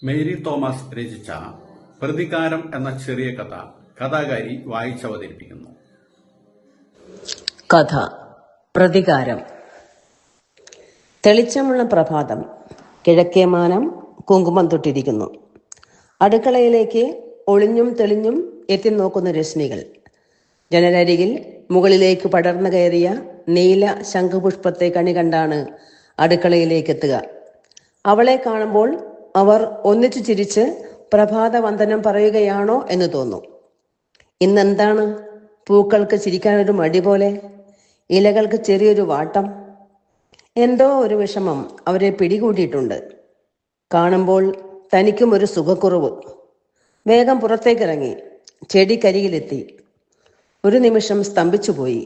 Mary Thomas രചിച്ച പ്രതികാരം എന്ന ചെറിയ കഥ കഥാകാരി വായിച്ചവതരിപ്പിക്കുന്നു. കഥ പ്രതികാരം. തെളിച്ചമുള്ള പ്രഭാതം. കിഴക്കേമാനം കുങ്കുമം തൊട്ടിരിക്കുന്നു. അടുക്കളയിലേക്ക് ഒളിഞ്ഞും തെളിഞ്ഞും എത്തി നോക്കുന്ന രശ്മികൾ. ജനലരികിൽ മുകളിലേക്ക് പടർന്നു കയറിയ നീല ശംഖുപുഷ്പത്തെ കണി കണ്ടാണ് അടുക്കളയിലേക്ക് എത്തുക. അവളെ കാണുമ്പോൾ അവർ ഒന്നിച്ചു ചിരിച്ച് പ്രഭാത വന്ദനം പറയുകയാണോ എന്ന് തോന്നും. ഇന്നെന്താണ് പൂക്കൾക്ക് ചിരിക്കാനൊരു മടി പോലെ, ഇലകൾക്ക് ചെറിയൊരു വാട്ടം? എന്തോ ഒരു വിഷമം അവരെ പിടികൂടിയിട്ടുണ്ട്. കാണുമ്പോൾ തനിക്കും ഒരു സുഖക്കുറവ്. വേഗം പുറത്തേക്കിറങ്ങി ചെടിക്കരികിലെത്തി. ഒരു നിമിഷം സ്തംഭിച്ചുപോയി.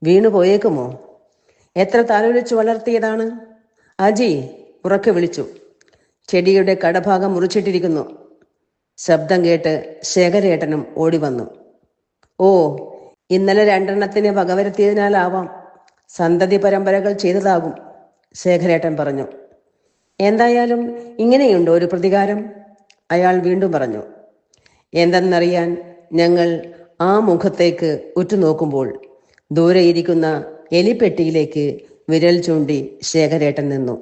വീണുപോയേക്കുമോ? എത്ര താലോലിച്ചു വളർത്തിയതാണ്. അജി ഉറക്കെ വിളിച്ചു. ചെടിയുടെ കടഭാഗം മുറിച്ചിട്ടിരിക്കുന്നു. ശബ്ദം കേട്ട് ശേഖരേട്ടനും ഓടി വന്നു. ഓ, ഇന്നലെ 2 വകവരുത്തിയതിനാലാവാം, സന്തതി പരമ്പരകൾ ചെയ്തതാകും, ശേഖരേട്ടൻ പറഞ്ഞു. എന്തായാലും ഇങ്ങനെയുണ്ടോ ഒരു പ്രതികാരം? അയാൾ വീണ്ടും പറഞ്ഞു. എന്തെന്നറിയാൻ ഞങ്ങൾ ആ മുഖത്തേക്ക് ഉറ്റുനോക്കുമ്പോൾ ദൂരെയിരിക്കുന്ന എലിപ്പെട്ടിയിലേക്ക് വിരൽ ചൂണ്ടി ശേഖരേട്ടൻ നിന്നു.